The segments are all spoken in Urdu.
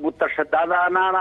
متشددانہ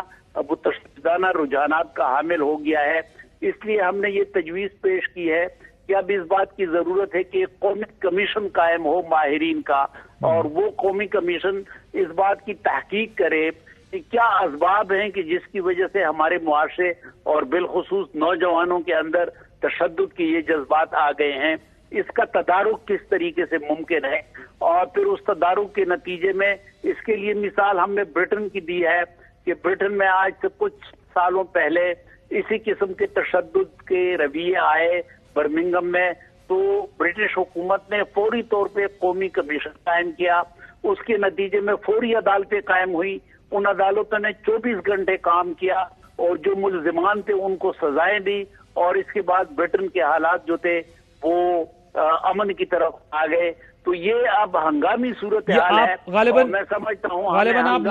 رجحانات کا حامل ہو گیا ہے. اس لیے ہم نے یہ تجویز پیش کی ہے کہ اب اس بات کی ضرورت ہے کہ ایک قومی کمیشن قائم ہو ماہرین کا, اور وہ قومی کمیشن اس بات کی تحقیق کرے کہ کیا اسباب ہیں کہ جس کی وجہ سے ہمارے معاشرے اور بالخصوص نوجوانوں کے اندر تشدد کے یہ جذبات آ گئے ہیں, اس کا تدارک کس طریقے سے ممکن ہے, اور پھر اس تدارک کے نتیجے میں اس کے لیے مثال ہم نے برٹن کی دی ہے کہ برٹن میں آج سے کچھ سالوں پہلے اسی قسم کے تشدد کے رویے آئے برمنگم میں, تو برٹش حکومت نے فوری طور پہ قومی کمیشن قائم کیا. اس کے نتیجے میں فوری عدالتیں قائم ہوئی, ان عدالتوں نے 24 گھنٹے کام کیا اور جو ملزمان تھے ان کو سزائیں دی, اور اس کے بعد برٹن کے حالات جو تھے وہ امن کی طرف آ گئے. تو یہ اب ہنگامی صورتحال ہے, اور میں سمجھتا ہوں غالباً آپ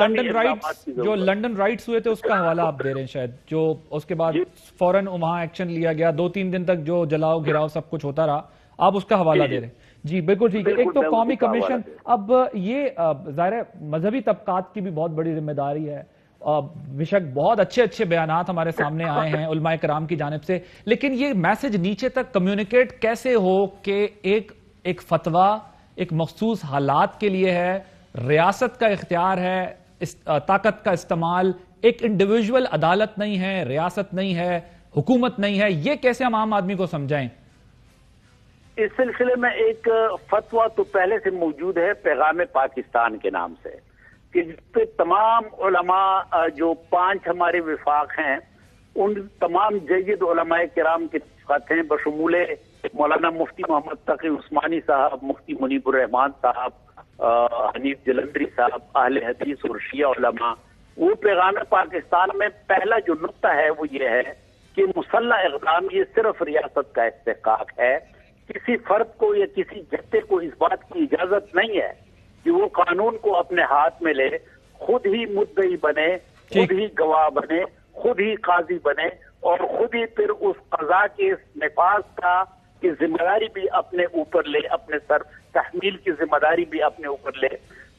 لنڈن رائٹس ہوئے تھے اس کا حوالہ آپ دے رہے ہیں شاید, جو اس کے بعد فوراً وہاں ایکشن لیا گیا, 2-3 دن تک جو جلاؤ گھراؤ سب کچھ ہوتا رہا, آپ اس کا حوالہ دے رہے ہیں. جی بالکل ٹھیک ہے. ایک تو قومی کمیشن, اب یہ ظاہر مذہبی طبقات کی بھی بہت بڑی ذمہ داری ہے, بے شک بہت اچھے بیانات ہمارے سامنے آئے ہیں علماء کرام کی جانب سے, لیکن یہ میسج نیچے تک کمیونیکیٹ کیسے ہو کہ ایک فتویٰ ایک مخصوص حالات کے لیے ہے, ریاست کا اختیار ہے, طاقت کا استعمال, ایک انڈیویجول عدالت نہیں ہے, ریاست نہیں ہے, حکومت نہیں ہے, یہ کیسے ہم عام آدمی کو سمجھائیں؟ اس سلسلے میں ایک فتویٰ تو پہلے سے موجود ہے پیغام پاکستان کے نام سے, کہ جس پہ تمام علماء جو 5 ہمارے وفاق ہیں ان تمام جید علماء کرام کے خط ہیں, بشمول مولانا مفتی محمد تقی عثمانی صاحب, مفتی منیب الرحمان صاحب, حنیف جلندری صاحب, اہل حدیث اور شیعہ علماء. وہ پیغام پاکستان میں پہلا جو نقطہ ہے وہ یہ ہے کہ مسلح اقدام یہ صرف ریاست کا استحقاق ہے, کسی فرد کو یا کسی جتھے کو اس بات کی اجازت نہیں ہے کہ وہ قانون کو اپنے ہاتھ میں لے, خود ہی مدعی بنے, خود ہی گواہ بنے, خود ہی قاضی بنے, اور خود ہی پھر اس قضا کے نفاذ کی ذمہ داری بھی اپنے اوپر لے, اپنے سر تحمیل کی ذمہ داری بھی اپنے اوپر لے.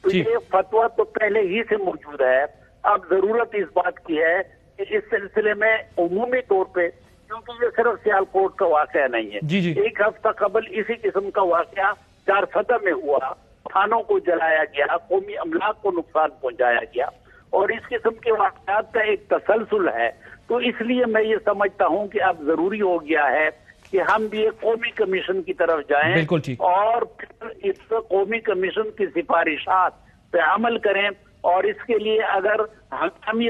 تو یہ فتویٰ تو پہلے ہی سے موجود ہے. اب ضرورت اس بات کی ہے کہ اس سلسلے میں عمومی طور پہ, کیونکہ یہ صرف سیالکوٹ کا واقعہ نہیں ہے, ایک ہفتہ قبل اسی قسم کا واقعہ 4 سطح میں ہوا, تھانوں کو جلایا گیا, قومی املاک کو نقصان پہنچایا گیا, اور اس قسم کے واقعات کا ایک تسلسل ہے. تو اس لیے میں یہ سمجھتا ہوں کہ اب ضروری ہو گیا ہے کہ ہم بھی ایک قومی کمیشن کی طرف جائیں, اور پھر اس قومی کمیشن کی سفارشات پہ عمل کریں, اور اس کے لیے اگر ہنگامی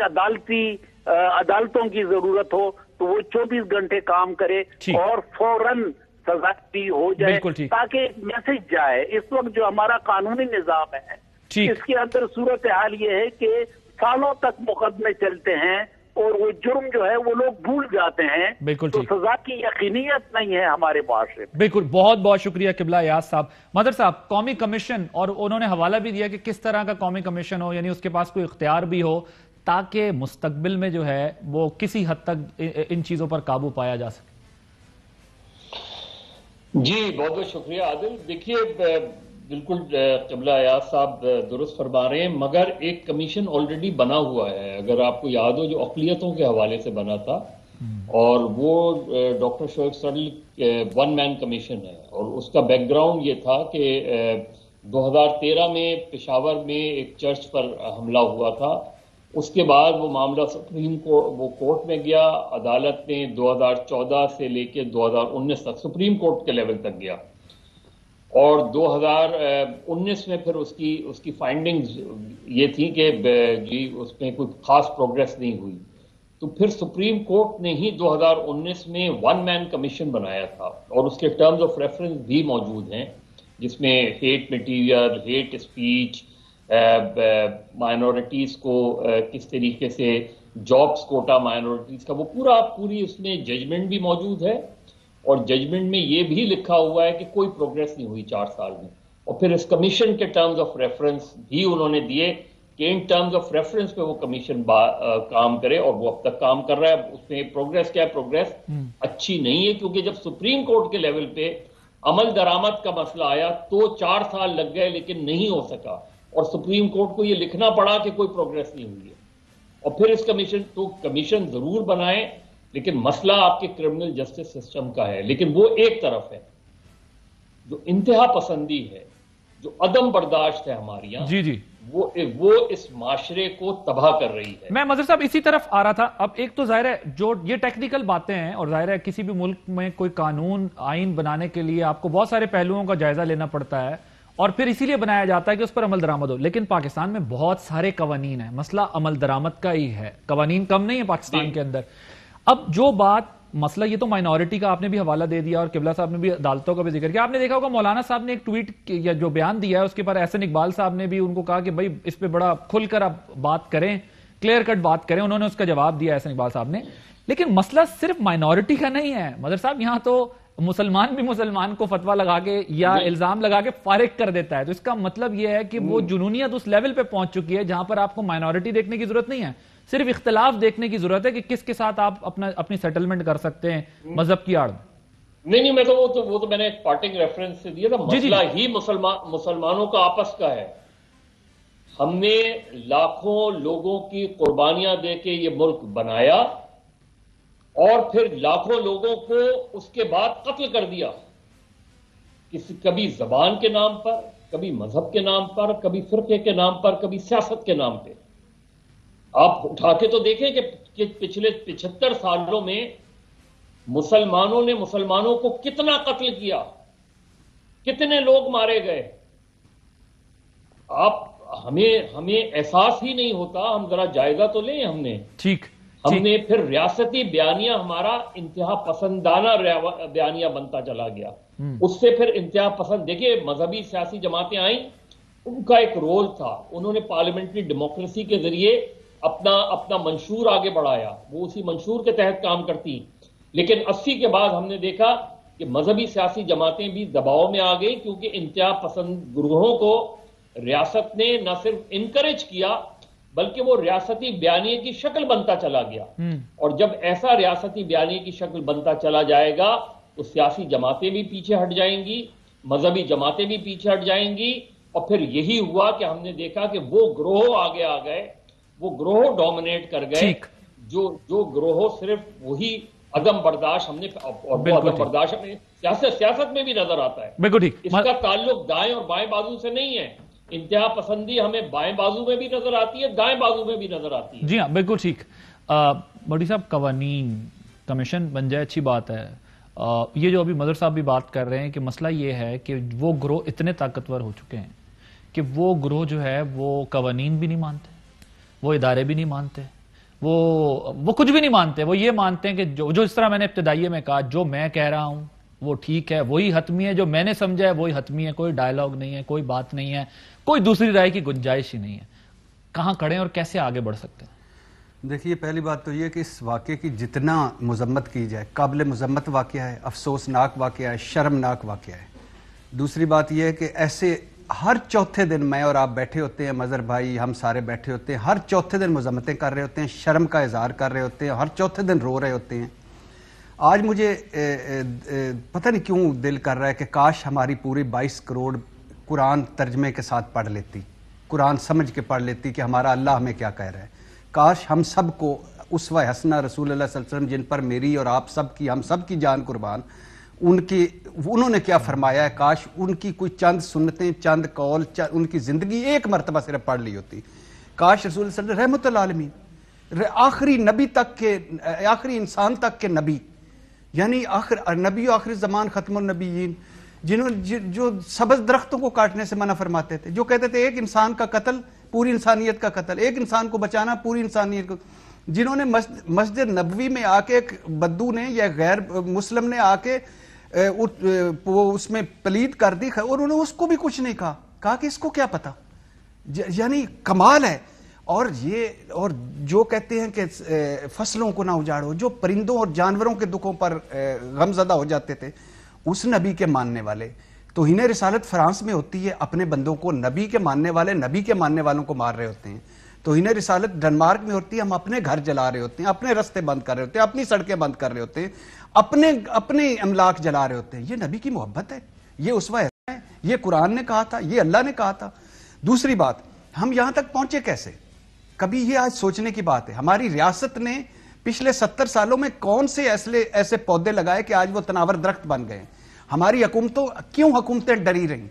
عدالتوں کی ضرورت ہو تو وہ 24 گھنٹے کام کرے اور فوراً سزا بھی ہو جائے, تاکہ ایک میسج جائے. اس وقت جو ہمارا قانونی نظام ہے اس کے اندر صورتحال یہ ہے کہ سالوں تک مقدمے چلتے ہیں اور وہ جرم جو ہے وہ لوگ بھول جاتے ہیں, تو سزا کی یقینیت نہیں ہے ہمارے معاشرے میں. بالکل, بہت بہت شکریہ قبلہ ایاز صاحب. مدر صاحب, قومی کمیشن, اور انہوں نے حوالہ بھی دیا کہ کس طرح کا قومی کمیشن ہو, یعنی اس کے پاس کوئی اختیار بھی ہو تاکہ مستقبل میں جو ہے وہ کسی حد تک ان چیزوں پر قابو پایا جا سکے. جی بہت بہت شکریہ عادل. دیکھیے بالکل قبلہ ایاز صاحب درست فرما رہے ہیں, مگر ایک کمیشن آلریڈی بنا ہوا ہے, اگر آپ کو یاد ہو, جو اقلیتوں کے حوالے سے بنا تھا, اور وہ ڈاکٹر شعیب سرل 1 مین کمیشن ہے, اور اس کا بیک گراؤنڈ یہ تھا کہ 2013 میں پشاور میں ایک چرچ پر حملہ ہوا تھا. اس کے بعد وہ معاملہ سپریم کورٹ میں گیا, عدالت نے 2014 سے لے کے 2019 تک سپریم کورٹ کے لیول تک گیا, اور 2019 میں پھر اس کی فائنڈنگز یہ تھی کہ جی اس میں کوئی خاص پروگریس نہیں ہوئی. تو پھر سپریم کورٹ نے ہی 2019 میں 1 مین کمیشن بنایا تھا, اور اس کے ٹرمز آف ریفرنس بھی موجود ہیں, جس میں hate material, hate speech, minorities کو کس طریقے سے جابس کوٹا مائنورٹیز کا, وہ پوری اس میں ججمنٹ بھی موجود ہے, اور ججمنٹ میں یہ بھی لکھا ہوا ہے کہ کوئی پروگریس نہیں ہوئی 4 سال میں. اور پھر اس کمیشن کے ٹرمز آف ریفرنس بھی انہوں نے دیے کہ ان ٹرمز آف ریفرنس پہ وہ کمیشن کام کرے, اور وہ اب تک کام کر رہا ہے. اس میں پروگریس کیا ہے, پروگریس اچھی نہیں ہے, کیونکہ جب سپریم کورٹ کے لیول پہ عمل درآمد کا مسئلہ آیا تو 4 سال لگ گئے لیکن نہیں ہو سکا, اور سپریم کورٹ کو یہ لکھنا پڑا کہ کوئی پروگریس نہیں ہوئی ہے، اور پھر اس کمیشن ضرور بنائیں، لیکن مسئلہ آپ کے کرمنل جسٹس سسٹم کا ہے، لیکن وہ ایک طرف ہے جو انتہا پسندی ہے، جو عدم برداشت ہے ہماری یہاں، جی جی، وہ اس معاشرے کو تباہ کر رہی ہے۔ میں مظہر صاحب اسی طرف آ رہا تھا۔ اب ایک تو ظاہر ہے جو یہ ٹیکنیکل باتیں ہیں، اور ظاہر ہے کسی بھی ملک میں کوئی قانون آئین بنانے کے لیے آپ کو بہت سارے پہلوؤں کا جائزہ لینا پڑتا ہے، اور پھر اسی لیے بنایا جاتا ہے کہ اس پر عمل درآمد ہو، لیکن پاکستان میں بہت سارے قوانین ہیں، مسئلہ عمل درآمد کا ہی ہے، قوانین کم نہیں ہیں پاکستان کے اندر۔ اب جو بات مسئلہ یہ تو مائنورٹی کا آپ نے بھی حوالہ دے دیا، اور قبلہ صاحب نے بھی عدالتوں کا بھی ذکر کیا۔ آپ نے دیکھا ہوگا مولانا صاحب نے ایک ٹویٹ یا جو بیان دیا ہے اس کے پر احسن اقبال صاحب نے بھی ان کو کہا کہ بھائی اس پہ بڑا کھل کر آپ بات کریں، کلیئر کٹ بات کریں، انہوں نے اس کا جواب دیا احسن اقبال صاحب نے۔ لیکن مسئلہ صرف مائنورٹی کا نہیں ہے مظہر صاحب، یہاں تو مسلمان بھی مسلمان کو فتویٰ لگا کے یا الزام لگا کے فارغ کر دیتا ہے، تو اس کا مطلب یہ ہے کہ وہ جنونیت اس لیول پہ پہنچ چکی ہے جہاں پر آپ کو مائنورٹی دیکھنے کی ضرورت نہیں ہے، صرف اختلاف دیکھنے کی ضرورت ہے کہ کس کے ساتھ آپ اپنی سیٹلمنٹ کر سکتے ہیں مذہب کی آڑ میں۔ نہیں، وہ تو میں نے ایک پارٹنگ ریفرنس سے دیا تھا، مسئلہ ہی مسلمانوں کا آپس کا ہے۔ ہم نے لاکھوں لوگوں کی قربانیاں دے کے یہ ملک بنایا، اور پھر لاکھوں لوگوں کو اس کے بعد قتل کر دیا، کبھی زبان کے نام پر، کبھی مذہب کے نام پر، کبھی فرقے کے نام پر، کبھی سیاست کے نام پہ۔ آپ اٹھا کے تو دیکھیں کہ پچھلے 75 سالوں میں مسلمانوں نے مسلمانوں کو کتنا قتل کیا، کتنے لوگ مارے گئے۔ ہمیں احساس ہی نہیں ہوتا، ہم ذرا جائزہ تو لیں۔ ہم نے پھر ریاستی بیانیہ ہمارا انتہا پسندانہ بیانیہ بنتا چلا گیا، اس سے پھر انتہا پسند۔ دیکھیں مذہبی سیاسی جماعتیں آئیں، ان کا ایک رول تھا، انہوں نے پارلیمنٹری ڈیموکریسی کے ذریعے اپنا منشور آگے بڑھایا، وہ اسی منشور کے تحت کام کرتی۔ لیکن 80 کے بعد ہم نے دیکھا کہ مذہبی سیاسی جماعتیں بھی دباؤ میں آ گئی، کیونکہ انتہا پسند گروہوں کو ریاست نے نہ صرف انکریج کیا بلکہ وہ ریاستی بیانیے کی شکل بنتا چلا گیا۔ اور جب ایسا ریاستی بیانیے کی شکل بنتا چلا جائے گا تو سیاسی جماعتیں بھی پیچھے ہٹ جائیں گی، مذہبی جماعتیں بھی پیچھے ہٹ جائیں گی، اور پھر یہی ہوا کہ ہم نے دیکھا کہ وہ گروہ آگے آ گئے، وہ گروہ ڈومینیٹ کر گئے، جو گروہ صرف وہی عدم برداشت ہم نے، اور وہ عدم برداشت ہمیں سیاست میں بھی نظر آتا ہے۔ بالکل ٹھیک، اس کا تعلق دائیں اور بائیں بازو سے نہیں ہے، انتہا پسندی ہمیں بائیں بازو میں بھی نظر آتی ہے، دائیں بازو میں بھی نظر آتی ہے۔ جی ہاں بالکل ٹھیک۔ بڑی صاحب قوانین کمیشن بن جائے اچھی بات ہے، یہ جو ابھی مظہر صاحب بھی بات کر رہے ہیں کہ مسئلہ یہ ہے کہ وہ گروہ اتنے طاقتور ہو چکے ہیں کہ وہ گروہ جو ہے وہ قوانین بھی نہیں مانتے، وہ ادارے بھی نہیں مانتے، وہ کچھ بھی نہیں مانتے، وہ یہ مانتے ہیں کہ جو اس طرح میں نے ابتدائیے میں کہا، جو میں کہہ رہا ہوں وہ ٹھیک ہے، وہی حتمی ہے، جو میں نے سمجھا ہے وہی حتمی ہے، کوئی ڈائیلاگ نہیں ہے، کوئی بات نہیں ہے، کوئی دوسری رائے کی گنجائش ہی نہیں ہے۔ کہاں کھڑے اور کیسے آگے بڑھ سکتے ہیں؟ دیکھیے پہلی بات تو یہ کہ اس واقعے کی جتنا مذمت کی جائے، قابل مذمت واقعہ ہے، افسوسناک واقعہ ہے، شرمناک واقعہ ہے۔ دوسری بات یہ ہے کہ ایسے ہر چوتھے دن میں اور آپ بیٹھے ہوتے ہیں، مظہر بھائی، ہم سارے بیٹھے ہوتے ہیں، ہر چوتھے دن مذمتیں کر رہے ہوتے ہیں، شرم کا اظہار کر رہے ہوتے ہیں، ہر چوتھے دن رو رہے ہوتے ہیں۔ آج مجھے پتہ نہیں کیوں دل کر رہا ہے کہ کاش ہماری پوری 22 کروڑ قرآن ترجمے کے ساتھ پڑھ لیتی، قرآن سمجھ کے پڑھ لیتی کہ ہمارا اللہ ہمیں کیا کہہ رہا ہے۔ کاش ہم سب کو اسوہ حسنہ رسول اللہ صلی اللہ علیہ وسلم، جن پر میری اور آپ سب کی، ہم سب کی جان قربان، انہوں نے کیا فرمایا ہے، کاش ان کی کوئی چند سنتیں، چند قول، ان کی زندگی ایک مرتبہ صرف پڑھ لی ہوتی۔ کاش رسول اللہ صلی اللہ علیہ وسلم رحمت العالمین، آخری نبی تک کے، آخری انسان تک کے نبی، یعنی نبی و آخری زمان ختم النبیین، جو سبز درختوں کو کاٹنے سے منع فرماتے تھے، جو کہتے تھے ایک انسان کا قتل پوری انسانیت کا قتل، ایک انسان کو بچانا پوری انسانیت کو، جنہوں نے مسجد نبوی میں آ کے ایک بدو نے یا غیر مسلم نے آ کے اس میں پلید کر دی، اور انہوں نے اس کو بھی کچھ نہیں کہا کہ اس کو کیا پتا، یعنی کمال ہے۔ اور جو کہتے ہیں کہ فصلوں کو نہ اجاڑو، جو پرندوں اور جانوروں کے دکھوں پر غمزدہ ہو جاتے تھے، اس نبی کے ماننے والے، توہین رسالت فرانس میں ہوتی ہے، اپنے بندوں کو، نبی کے ماننے والے نبی کے ماننے والوں کو مار رہے ہوتے ہیں۔ توہین رسالت ڈنمارک میں ہوتی ہے، ہم اپنے گھر جلا رہے ہوتے ہیں، اپنے رستے بند کر رہے ہوتے ہیں، اپنی سڑکیں بند کر رہے ہوتے ہیں، اپنے املاک جلا رہے ہوتے ہیں۔ یہ نبی کی محبت ہے، یہ اسوہ ہے، یہ قرآن نے کہا تھا، یہ اللہ نے کہا تھا۔ دوسری بات, ہم یہاں تک پہنچے کیسے؟ کبھی یہ آج سوچنے کی بات ہے. ہماری ریاست نے پچھلے 70 سالوں میں کون سے ایسے پودے لگائے کہ آج وہ تناور درخت بن گئے؟ ہماری حکومتیں ڈری رہیں؟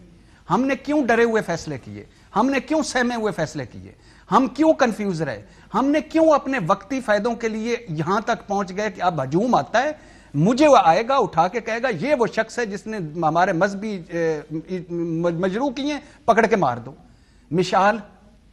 ہم نے کیوں ڈرے ہوئے فیصلے کیے؟ ہم نے کیوں سہمے ہوئے فیصلے کیے؟ ہم کیوں کنفیوز رہے؟ ہم نے کیوں اپنے وقتی فائدوں کے لیے یہاں تک پہنچ گئے کہ اب ہجوم آتا ہے, مجھے وہ آئے گا اٹھا کے کہے گا یہ وہ شخص ہے جس نے ہمارے مذہبی مجروح کیے ہیں, پکڑ کے مار دو. مشال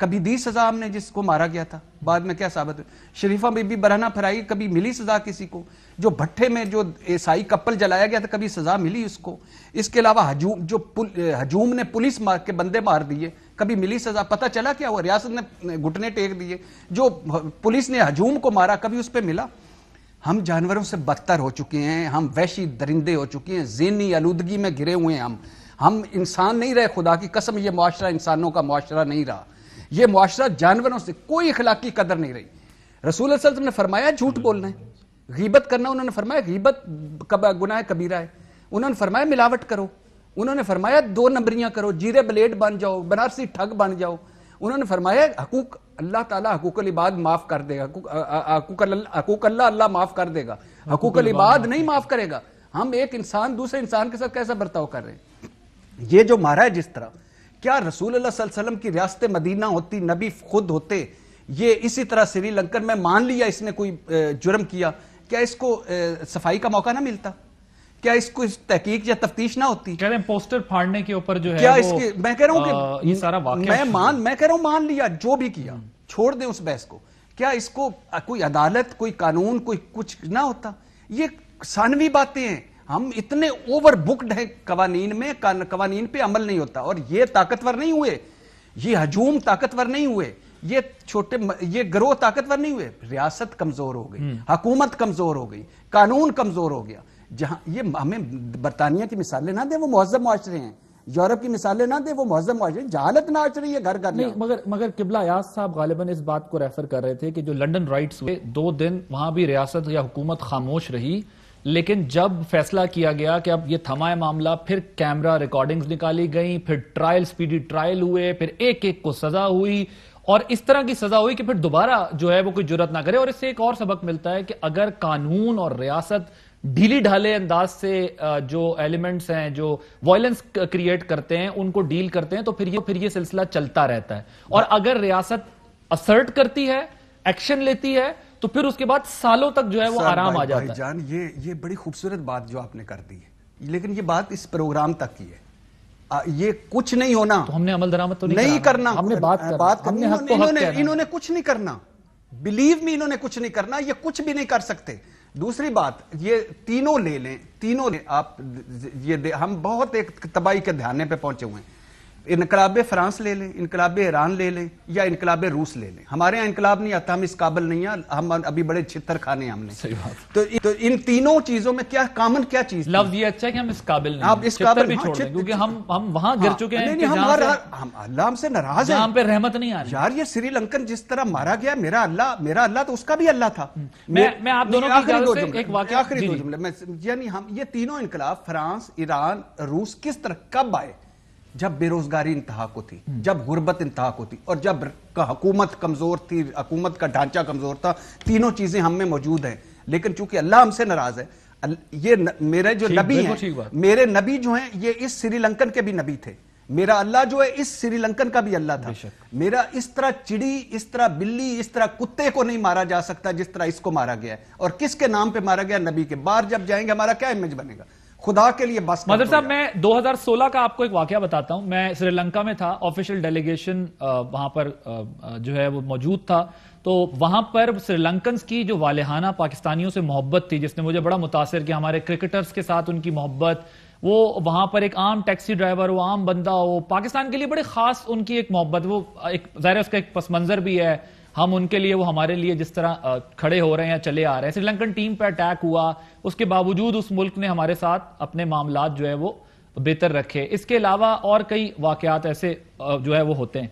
کبھی دی سزا ہم نے جس کو مارا گیا تھا, بعد میں کیا ثابت ہوئی؟ شریفہ بی بی برہنہ پھرائی, کبھی ملی سزا کسی کو؟ جو بھٹے میں جو عیسائی کپل جلایا گیا تھا, کبھی سزا ملی اس کو؟ اس کے علاوہ ہجوم نے پولیس کے بندے مار دیے, کبھی ملی سزا؟ پتہ چلا کیا ہوا؟ ریاست نے گھٹنے ٹیک دیے. جو پولیس نے ہجوم کو مارا کبھی اس پہ ملا؟ ہم جانوروں سے بدتر ہو چکے ہیں, ہم وحشی درندے ہو چکے ہیں, ذہنی آلودگی میں گرے ہوئے ہیں. ہم انسان نہیں رہے, خدا کی قسم یہ معاشرہ انسانوں کا معاشرہ نہیں رہا, یہ معاشرہ جانوروں سے کوئی اخلاقی قدر نہیں رہی. رسول اللہ صلی اللہ علیہ وسلم نے فرمایا جھوٹ بولنا ہے, غیبت کرنا, انہوں نے فرمایا غیبت گناہ کبیرہ ہے. انہوں نے فرمایا ملاوٹ کرو, انہوں نے فرمایا 2 نمبریاں کرو, جیرے بلیڈ بن جاؤ, بنارسی ٹھگ بن جاؤ. انہوں نے فرمایا حقوق اللہ تعالیٰ حقوق العباد معاف کر دے گا, حقوق اللہ معاف کر دے گا, حقوق العباد نہیں معاف کرے گا. ہم ایک انسان دوسرے انسان کے ساتھ کیسا برتاؤ کر رہے ہیں؟ یہ جو مارا ہے جس طرح, کیا رسول اللہ صلی اللہ علیہ وسلم کی ریاست مدینہ ہوتی, نبی خود ہوتے, یہ اسی طرح سری لنکن میں مان لیا اس نے کوئی جرم کیا, کیا اس کو صفائی کا موقع نہ ملتا؟ کیا اس کو تحقیق یا تفتیش نہ ہوتی؟ کہہ رہے ہیں پوسٹر پھاڑنے کے اوپر جو ہے کیا اس کے, میں کہہ رہا ہوں کہ یہ سارا واقعہ میں کہہ رہا ہوں مان لیا جو بھی کیا, چھوڑ دیں اس بحث کو. کیا اس کو کوئی عدالت, کوئی قانون, کوئی کچھ نہ ہوتا؟ یہ ثانوی باتیں ہیں. ہم اتنے اوور بکڈ ہیں قوانین میں, قوانین پہ عمل نہیں ہوتا. اور یہ طاقتور نہیں ہوئے, یہ ہجوم طاقتور نہیں ہوئے, یہ گروہ طاقتور نہیں ہوئے. ریاست کمزور ہو گئی, حکومت کمزور ہو گئی, قانون کمزور ہو گیا. جہاں یہ ہمیں برطانیہ کی مثالیں نہ دیں, وہ مہذب معاشرے ہیں. یورپ کی مثالیں نہ دیں, وہ مہذب معاشرے. جہالت نہ آچ رہی ہے گھر گھر. نہیں, مگر قبلہ ایاز صاحب غالباً اس بات کو ریفر کر رہے تھے کہ جو لنڈن رائٹس ہوئے 2 دن وہاں بھی ریاست یا حکومت خاموش رہی, لیکن جب فیصلہ کیا گیا کہ اب یہ تھما ہے معاملہ, پھر کیمرہ ریکارڈنگز نکالی گئیں, پھر ٹرائل, سپیڈی ٹرائل ہوئے, پھر ایک کو سزا ہوئی, اور اس طرح کی سزا ہوئی کہ پھر دوبارہ جو ہے وہ کوئی جرات نہ کرے. اور اس سے ایک اور سبق ملتا ہے کہ اگر قانون اور ریاست ڈھیلی ڈھالے انداز سے جو ایلیمنٹس ہیں جو وائلنس کریٹ کرتے ہیں ان کو ڈیل کرتے ہیں, تو پھر یہ سلسلہ چلتا رہتا ہے. اور اگر ریاست اسرٹ کرتی ہے, ایکشن لیتی ہے, تو پھر اس کے بعد سالوں تک جو ہے وہ آرام آ جاتا ہے. جان یہ بڑی خوبصورت بات جو آپ نے کر دی ہے, لیکن یہ بات اس پروگرام تک کی ہے. یہ کچھ نہیں ہونا, تو ہم نے عمل درآمد تو نہیں کرنا. ہم نے بات کرنی, انہوں نے کچھ نہیں کرنا. بلیو می, انہوں نے کچھ نہیں کرنا, یہ کچھ بھی نہیں کر سکتے. دوسری بات, یہ تینوں لے لیں, آپ یہ ہم بہت ایک تباہی کے دھیانے پہ پہنچے ہوئے ہیں. انقلاب فرانس لے لیں, انقلاب ایران لے لیں, یا انقلاب روس لے لیں. ہمارے یہاں انقلاب نہیں آتا, ہم اس قابل نہیں ہیں, ہم ابھی بڑے چھتر کھانے ہم نے. صحیح بات. تو ان تینوں چیزوں میں کیا کامن کیا چیز؟ لفظ یہ اچھا ہے کہ ہم اس قابل نہیں, آپ اس قابل بھی چھوڑ دیں, کیونکہ ہم وہاں گر چکے ہیں کہ اللہ ہم سے ناراض ہے, جہاں پہ رحمت نہیں آ رہی. یار یہ سری لنکن جس طرح مارا گیا, میرا اللہ تو اس کا بھی اللہ تھا. میں آپ دونوں کی اجازت سے ایک واقعہ, آخری 2 جملے, یعنی ہم یہ تینوں انقلاب فرانس, ایران, روس کس طرح کب آئے؟ جب بے روزگاری انتہا کو تھی, جب غربت انتہا کو تھی, اور جب حکومت کمزور تھی, حکومت کا ڈھانچہ کمزور تھا. تینوں چیزیں ہم میں موجود ہیں, لیکن چونکہ اللہ ہم سے ناراض ہے. یہ میرے جو نبی ہیں, میرے نبی جو ہیں, یہ اس سری لنکن کے بھی نبی تھے. میرا اللہ جو ہے اس سری لنکن کا بھی اللہ تھا. میرا اس طرح چڑی, اس طرح بلی, اس طرح کتے کو نہیں مارا جا سکتا جس طرح اس کو مارا گیا ہے. اور کس کے نام پہ مارا گیا؟ نبی کے. باہر جب جائیں گے ہمارا کیا امیج بنے گا؟ خدا کے لیے بس. مدر صاحب, میں 2016 کا آپ کو ایک واقعہ بتاتا ہوں. میں سری لنکا میں تھا, آفیشل ڈیلیگیشن وہاں پر جو ہے وہ موجود تھا. تو وہاں پر سری لنکنز کی جو والہانہ پاکستانیوں سے محبت تھی, جس نے مجھے بڑا متاثر کیا. ہمارے کرکٹرز کے ساتھ ان کی محبت, وہ وہاں پر ایک عام ٹیکسی ڈرائیور, وہ عام بندہ, وہ پاکستان کے لیے بڑے خاص ان کی ایک محبت. وہ ایک ظاہر اس کا ایک پس منظر بھی ہے, ہم ان کے لیے, وہ ہمارے لیے جس طرح کھڑے ہو رہے ہیں, چلے آ رہے ہیں. سری لنکن ٹیم پہ اٹیک ہوا, اس کے باوجود اس ملک نے ہمارے ساتھ اپنے معاملات جو ہے وہ بہتر رکھے. اس کے علاوہ اور کئی واقعات ایسے جو ہے وہ ہوتے ہیں.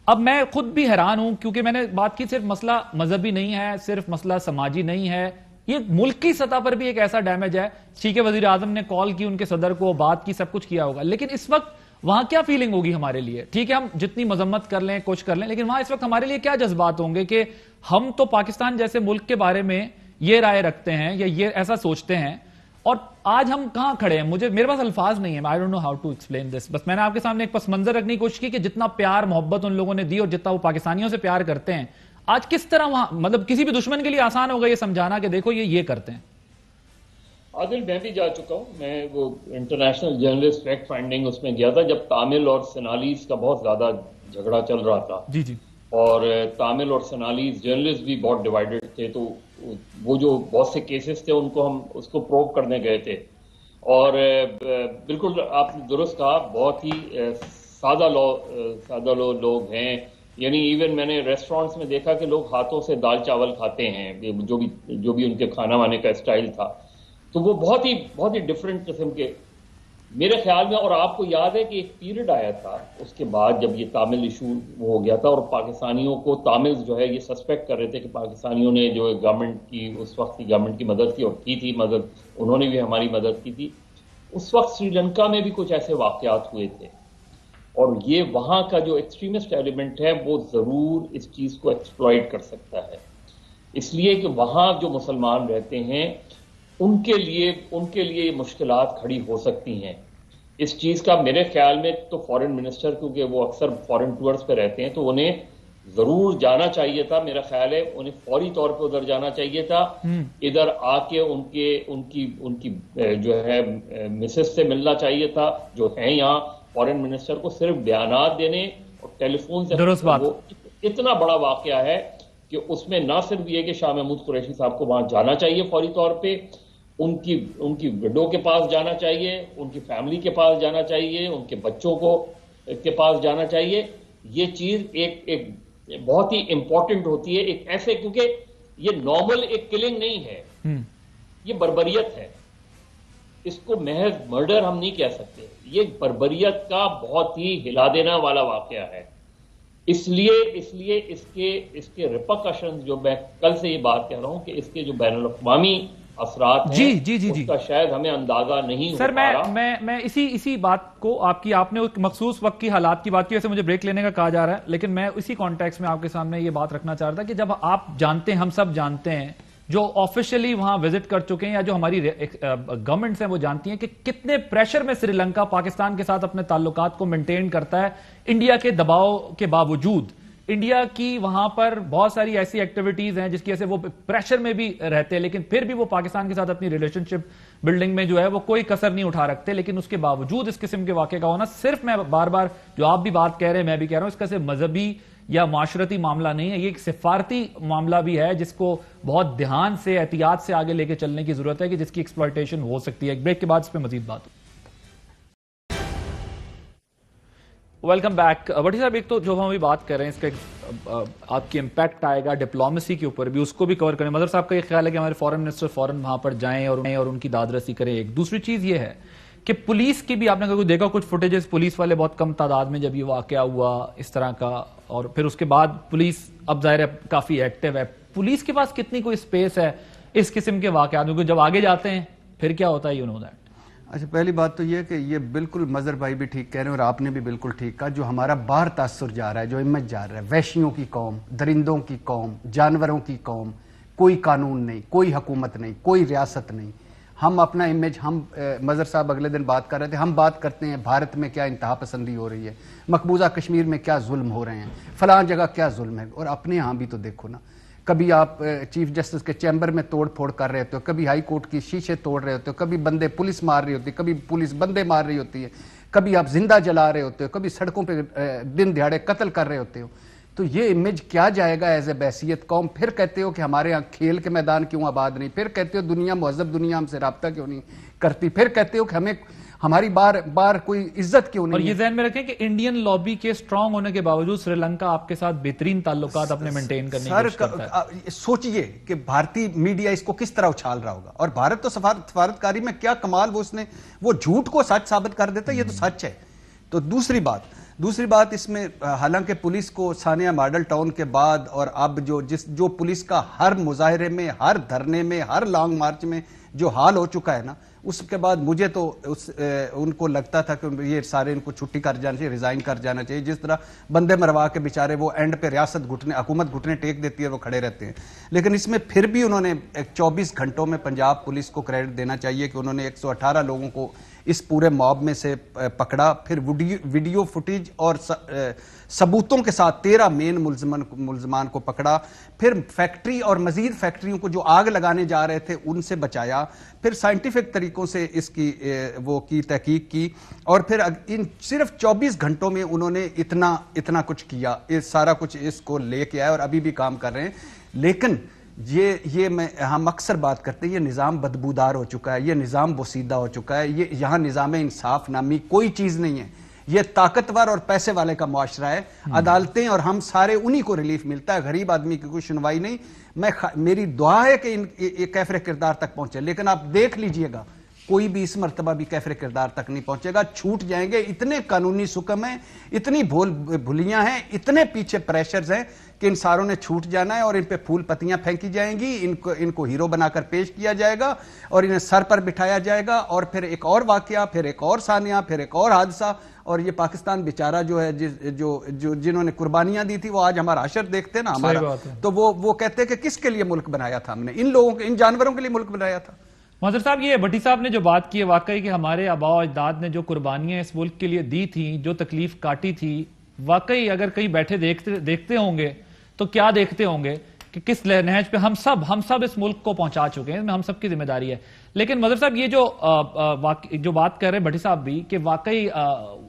اب میں خود بھی حیران ہوں, کیونکہ میں نے بات کی صرف مسئلہ مذہبی نہیں ہے, صرف مسئلہ سماجی نہیں ہے, یہ ملک کی سطح پر بھی ایک ایسا ڈیمیج ہے. ٹھیک ہے, وزیر اعظم نے کال کی ان کے صدر کو, بات کی, سب کچھ کیا ہوگا, لیکن اس وقت وہاں کیا فیلنگ ہوگی ہمارے لیے؟ ٹھیک ہے ہم جتنی مذمت کر لیں کچھ کر لیں، لیکن وہاں اس وقت ہمارے لیے کیا جذبات ہوں گے کہ ہم تو پاکستان جیسے ملک کے بارے میں یہ رائے رکھتے ہیں یا یہ ایسا سوچتے ہیں، اور آج ہم کہاں کھڑے ہیں؟ میرے پاس الفاظ نہیں ہیں. I don't know how to explain this. بس میں نے آپ کے سامنے ایک پس منظر رکھنے کی کوشش کی کہ جتنا پیار محبت ان لوگوں نے دی اور جتنا وہ پاکستانیوں سے پیار کرتے ہیں، آج کس طرح وہاں مطلب کسی بھی دشمن کے لیے آسان ہوگا یہ سمجھانا کہ دیکھو یہ کرتے ہیں. عادل میں بھی جا چکا ہوں، میں وہ انٹرنیشنل جرنلسٹ فیکٹ فائنڈنگ اس میں گیا تھا جب تامل اور سینالیز کا بہت زیادہ جھگڑا چل رہا تھا. جی جی. اور تامل اور سینالیز جرنلسٹ بھی بہت ڈیوائیڈڈ تھے، تو وہ جو بہت سے کیسز تھے ان کو ہم اس کو پروو کرنے گئے تھے. اور بالکل آپ نے درست کہا، بہت ہی سادہ لوگ ہیں. یعنی ایون میں نے ریسٹورینٹس میں دیکھا کہ لوگ ہاتھوں سے دال چاول کھاتے ہیں، جو بھی ان کے کھانا وانے کا اسٹائل تھا. تو وہ بہت ہی ڈفرینٹ قسم کے میرے خیال میں. اور آپ کو یاد ہے کہ ایک پیریڈ آیا تھا اس کے بعد جب یہ تامل ایشو ہو گیا تھا، اور پاکستانیوں کو تاملز جو ہے یہ سسپیکٹ کر رہے تھے کہ پاکستانیوں نے جو گورنمنٹ کی اس وقت کی گورنمنٹ کی مدد کی اور کی تھی مدد، انہوں نے بھی ہماری مدد کی تھی. اس وقت سری لنکا میں بھی کچھ ایسے واقعات ہوئے تھے، اور یہ وہاں کا جو ایکسٹریمسٹ ایلیمنٹ ہے وہ ضرور اس چیز کو ایکسپلائٹ کر سکتا ہے. اس لیے کہ وہاں جو مسلمان رہتے ہیں ان کے لیے مشکلات کھڑی ہو سکتی ہیں. اس چیز کا میرے خیال میں تو فارن منسٹر، کیونکہ وہ اکثر فارن ٹورز پہ رہتے ہیں، تو انہیں ضرور جانا چاہیے تھا. میرا خیال ہے انہیں فوری طور پہ ادھر جانا چاہیے تھا. ادھر آ کے ان کی جو ہے مسز سے ملنا چاہیے تھا جو ہیں یہاں. فارن منسٹر کو صرف بیانات دینے اور ٹیلی فون سے، درست بات. وہ اتنا بڑا واقعہ ہے کہ اس میں نہ صرف یہ کہ شاہ محمود قریشی صاحب کو وہاں جانا چاہیے فوری طور پہ، ان کی وڈو کے پاس جانا چاہیے، ان کی فیملی کے پاس جانا چاہیے، ان کے بچوں کے پاس جانا چاہیے. یہ چیز ایک بہت ہی امپورٹنٹ ہوتی ہے ایک ایسے، کیونکہ یہ نارمل ایک کلنگ نہیں ہے، یہ بربریت ہے. اس کو محض مرڈر ہم نہیں کہہ سکتے، یہ بربریت کا بہت ہی ہلا دینا والا واقعہ ہے. اس لیے اس کے ریپرکشنز، جو میں کل سے یہ بات کہہ رہا ہوں کہ اس کے جو بین الاقوامی اثرات ہیں اس کا شاید ہمیں اندازہ نہیں ہو پا رہا. سر میں اسی بات کو آپ نے ایک مخصوص وقت کی حالات کی بات کی، ویسے مجھے بریک لینے کا کہا جا رہا ہے، لیکن میں اسی کانٹیکس میں آپ کے سامنے یہ بات رکھنا چاہ رہا تھا کہ جب آپ جانتے ہیں، ہم سب جانتے ہیں جو آفیشلی وہاں وزٹ کر چکے ہیں یا جو ہماری گورنمنٹس ہیں وہ جانتی ہیں کہ کتنے پریشر میں سری لنکا پاکستان کے ساتھ اپنے تعلقات کو مینٹین کرتا ہے انڈیا کے دباؤ کے باوجود. انڈیا کی وہاں پر بہت ساری ایسی ایکٹیویٹیز ہیں جس کی وجہ سے وہ پریشر میں بھی رہتے ہیں، لیکن پھر بھی وہ پاکستان کے ساتھ اپنی ریلیشن شپ بلڈنگ میں جو ہے وہ کوئی کسر نہیں اٹھا رکھتے. لیکن اس کے باوجود اس قسم کے واقعے کا ہونا، صرف میں بار بار جو آپ بھی بات کہہ رہے ہیں میں بھی کہہ رہا ہوں، اس کا صرف مذہبی یا معاشرتی معاملہ نہیں ہے، یہ ایک سفارتی معاملہ بھی ہے جس کو بہت دھیان سے احتیاط سے آگے لے کے چلنے کی ضرورت ہے کہ جس کی ایکسپلائٹیشن ہو سکتی ہے. ایک بریک کے بعد اس پہ مزید بات ہو. Welcome back. بٹی صاحب، ایک تو جو ہم ابھی بات کر رہے ہیں اس کا آپ کی امپیکٹ آئے گا ڈپلومیسی کے اوپر بھی، اس کو بھی کور کریں. مظہر صاحب کا یہ خیال ہے کہ ہمارے فارن منسٹر فورن وہاں پر جائیں اور ان کی داد رسی کریں. ایک دوسری چیز یہ ہے کہ پولیس کی بھی آپ نے دیکھا کچھ فوٹیجز، پولیس والے بہت کم تعداد میں جب یہ واقعہ ہوا اس طرح کا، اور پھر اس کے بعد پولیس اب ظاہر ہے کافی ایکٹیو ہے. پولیس کے پاس کتنی کوئی سپیس ہے اس قسم کے واقعات میں؟ جب آگے جاتے ہیں پھر کیا ہوتا ہے؟ You know that. اچھا، پہلی بات تو یہ کہ یہ بالکل مظہر بھائی بھی ٹھیک کہہ رہے ہیں اور آپ نے بھی بالکل ٹھیک کہا. جو ہمارا باہر تاثر جا رہا ہے، جو امیج جا رہا ہے، وحشیوں کی قوم، درندوں کی قوم، جانوروں کی قوم، کوئی قانون نہیں، کوئی حکومت نہیں، کوئی ریاست نہیں. ہم اپنا امیج، ہم مظہر صاحب اگلے دن بات کر رہے تھے، ہم بات کرتے ہیں بھارت میں کیا انتہا پسندی ہو رہی ہے، مقبوضہ کشمیر میں کیا ظلم ہو رہے ہیں، فلاں جگہ کیا ظلم ہے. اور اپنے یہاں بھی تو دیکھو نا، کبھی آپ چیف جسٹس کے چیمبر میں توڑ پھوڑ کر رہے ہوتے ہو، کبھی ہائی کورٹ کی شیشے توڑ رہے ہوتے ہو، کبھی بندے پولیس مار رہی ہوتی ہے، کبھی پولیس بندے مار رہی ہوتی ہے، کبھی آپ زندہ جلا رہے ہوتے ہو، کبھی سڑکوں پہ دن دہاڑے قتل کر رہے ہوتے ہو. تو یہ امیج کیا جائے گا ایز اے بحثیت قوم؟ پھر کہتے ہو کہ ہمارے یہاں کھیل کے میدان کیوں آباد نہیں، پھر کہتے ہو دنیا مہذب دنیا ہم سے رابطہ کیوں نہیں کرتی، پھر کہتے ہو کہ ہمیں ہماری بار کوئی عزت کیوں نہیں. اور یہ ذہن میں رکھیں کہ انڈین لابی کے سٹرونگ ہونے کے باوجود سری لنکا آپ کے ساتھ بہترین تعلقات اپنے مینٹین کرنے کی کوشش کرتا ہے. سوچئے کہ بھارتی میڈیا اس کو کس طرح اچھال رہا ہوگا، اور بھارت تو سفارتکاری میں کیا کمال وہ جھوٹ کو سچ ثابت کر دیتا ہے. یہ تو سچ ہے. تو دوسری بات اس میں، حالانکہ پولیس کو ثانیہ ماڈل ٹاؤن کے بعد اور اب جو پولیس کا ہر مظاہرے میں، ہر دھرنے میں، ہر لانگ مارچ میں جو حال ہو چکا ہے نا، اس کے بعد مجھے تو ان کو لگتا تھا کہ یہ سارے ان کو چھٹی کر جانا چاہیے، ریزائن کر جانا چاہیے. جس طرح بندے مروا کے بیچارے وہ اینڈ پہ ریاست گھٹنے، حکومت گھٹنے ٹیک دیتی ہے، وہ کھڑے رہتے ہیں. لیکن اس میں پھر بھی انہوں نے 24 گھنٹوں میں پنجاب پولیس کو کریڈٹ دینا چاہیے کہ انہوں نے 118 لوگوں کو اس پورے موب میں سے پکڑا، پھر ویڈیو فوٹیج اور ثبوتوں کے ساتھ 13 مین ملزمان کو پکڑا، پھر فیکٹری اور مزید فیکٹریوں کو جو آگ لگانے جا رہے تھے ان سے بچایا، پھر سائنٹیفک طریقوں سے اس کی تحقیق کی، اور پھر ان صرف 24 گھنٹوں میں انہوں نے اتنا کچھ کیا، سارا کچھ اس کو لے کے آئے اور ابھی بھی کام کر رہے ہیں. لیکن ہم اکثر بات کرتے ہیں یہ نظام بدبودار ہو چکا ہے، یہ نظام بوسیدہ ہو چکا ہے، یہاں نظام انصاف نامی کوئی چیز نہیں ہے. یہ طاقتور اور پیسے والے کا معاشرہ ہے. عدالتیں اور ہم سارے انہی کو ریلیف ملتا ہے، غریب آدمی کی کوئی سنوائی نہیں. میری دعا ہے کہ یہ کیفر کردار تک پہنچے، لیکن آپ دیکھ لیجئے گا کوئی بھی اس مرتبہ بھی کیفر کردار تک نہیں پہنچے گا. چھوٹ جائیں گے. اتنے قانونی سکم ہیں، اتنی بھولیاں ہیں، اتنے پیچھے پریشرز ہیں کہ ان ساروں نے چھوٹ جانا ہے اور ان پہ پھول پتیاں پھینکی جائیں گی، ان کو ہیرو بنا کر پیش کیا جائے گا اور انہیں سر پر بٹھایا جائے گا، اور پھر ایک اور واقعہ، پھر ایک اور ثانیہ، پھر ایک اور حادثہ. اور یہ پاکستان بیچارہ جو ہے جنہوں نے قربانیاں دی تھی وہ آج ہمارا حشر دیکھتے نا ہمارا، تو وہ کہتے کہ کس کے لیے ملک بنایا تھا ہم نے؟ ان لوگوں کے، ان جانوروں کے لیے ملک بنایا تھا. مظہر صاحب، یہ بھٹی صاحب نے جو بات کی ہے واقعی کہ ہمارے آباء و اجداد نے جو قربانیاں اس ملک کے لیے دی تھیں، جو تکلیف کاٹی تھی، واقعی اگر کہیں بیٹھے دیکھتے ہوں گے تو کیا دیکھتے ہوں گے کہ کس نہج پہ ہم سب اس ملک کو پہنچا چکے ہیں. ہم سب کی ذمہ داری ہے. لیکن مظہر صاحب، یہ جو بات کر رہے ہیں بھٹی صاحب بھی کہ واقعی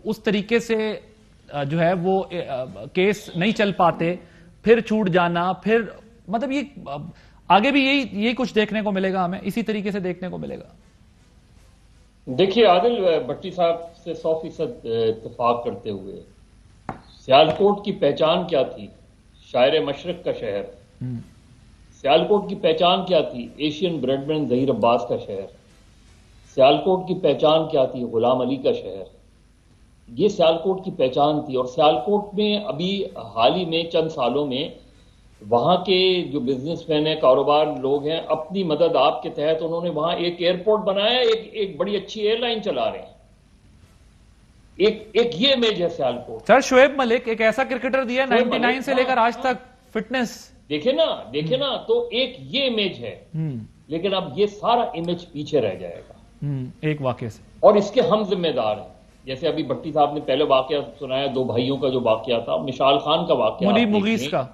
اس طریقے سے جو ہے وہ کیس نہیں چل پاتے، پھر چھوٹ جانا، پھر مطلب یہ آگے بھی یہی کچھ دیکھنے کو ملے گا، ہمیں اسی طریقے سے دیکھنے کو ملے گا. دیکھیے عادل، بھٹی صاحب سے 100% اتفاق کرتے ہوئے، سیالکوٹ کی پہچان کیا تھی؟ شاعر مشرق کا شہر. سیالکوٹ کی پہچان کیا تھی؟ ایشین بریڈ مین ظہیر عباس کا شہر. سیالکوٹ کی پہچان کیا تھی؟ غلام علی کا شہر. یہ سیالکوٹ کی پہچان تھی. اور سیالکوٹ میں ابھی حال ہی میں چند سالوں میں وہاں کے جو بزنس مین ہیں، کاروبار لوگ ہیں، اپنی مدد آپ کے تحت انہوں نے وہاں ایک ایئرپورٹ بنایا، ایک بڑی اچھی ایئر لائن چلا رہے ہیں. ایک یہ امیج ہے سیالکوٹ. سر، شعیب ملک ایک ایسا کرکٹر دیا 99 سے لے کر آج تک، فٹنس دیکھیں نا تو ایک یہ امیج ہے. لیکن اب یہ سارا امیج پیچھے رہ جائے گا ایک واقعے سے، اور اس کے ہم ذمہ دار ہیں. جیسے ابھی بھٹی صاحب نے پہلے واقعہ سنایا، 2 بھائیوں کا جو واقعہ تھا، مشال خان کا واقعہ، منیب مغیث کا،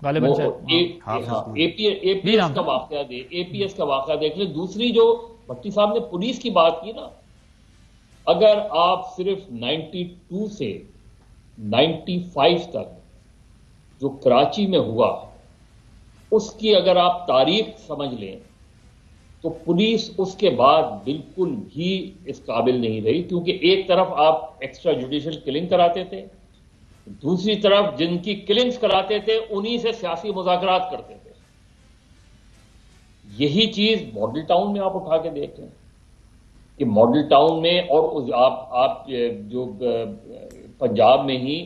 غالباً اے پی ایس کا واقعہ APS کا واقعہ دیکھ لیں. دوسری جو بھٹی صاحب نے پولیس کی بات کی نا، اگر آپ صرف 92 سے 95 تک جو کراچی میں ہوا اس کی اگر آپ تاریخ سمجھ لیں تو پولیس اس کے بعد بالکل بھی اس قابل نہیں رہی. کیونکہ ایک طرف آپ ایکسٹرا جوڈیشل کلنگ کراتے تھے، دوسری طرف جن کی کلنگز کراتے تھے انہی سے سیاسی مذاکرات کرتے تھے. یہی چیز ماڈل ٹاؤن میں آپ اٹھا کے دیکھیں کہ ماڈل ٹاؤن میں، اور آپ جو پنجاب میں ہی،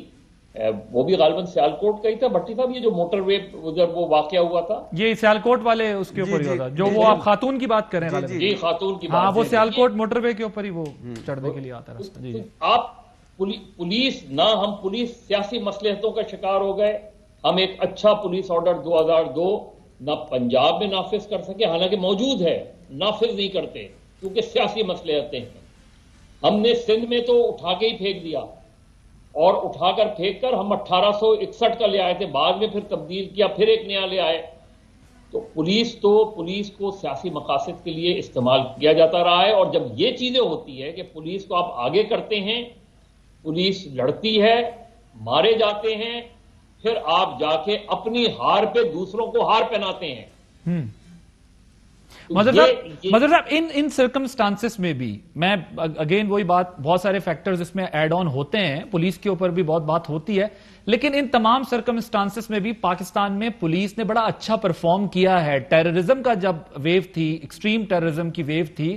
وہ بھی غالباً سیالکوٹ کا ہی تھا بھٹی صاحب، یہ جو موٹر وے ادھر وہ واقعہ ہوا تھا، یہ سیالکوٹ والے اس کے اوپر ہی ہوتا جو وہ آپ خاتون کی بات کر رہے ہیں. جی خاتون کی بات. ہاں، وہ سیالکوٹ موٹر وے کے اوپر ہی وہ چڑھنے کے لیے آتا راستہ. جی آپ پولیس نہ، ہم پولیس سیاسی مصلحتوں کا شکار ہو گئے. ہم ایک اچھا پولیس آرڈر 2002 نہ پنجاب میں نافذ کر سکے، حالانکہ موجود ہے، نافذ نہیں کرتے کیونکہ سیاسی مصلحتیں ہیں. ہم نے سندھ میں تو اٹھا کے ہی پھینک دیا، اور اٹھا کر پھینک کر ہم 1861 کا لے آئے تھے، بعد میں پھر تبدیل کیا، پھر ایک نیا لے آئے. تو پولیس کو سیاسی مقاصد کے لیے استعمال کیا جاتا رہا ہے. اور جب یہ چیزیں ہوتی ہے کہ پولیس کو آپ آگے کرتے ہیں، پولیس لڑتی ہے، مارے جاتے ہیں، پھر آپ جا کے اپنی ہار پہ دوسروں کو ہار پہناتے ہیں. مظہر صاحب، ان سرکمسٹانسز میں بھی میں اگین وہی بات، بہت سارے فیکٹرز اس میں ایڈ آن ہوتے ہیں، پولیس کے اوپر بھی بہت بات ہوتی ہے، لیکن ان تمام سرکمسٹانسز میں بھی پاکستان میں پولیس نے بڑا اچھا پرفارم کیا ہے. ٹیررزم کا جب ویو تھی، ایکسٹریم ٹیررزم کی ویو تھی،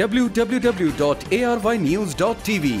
www.arYnews.tv।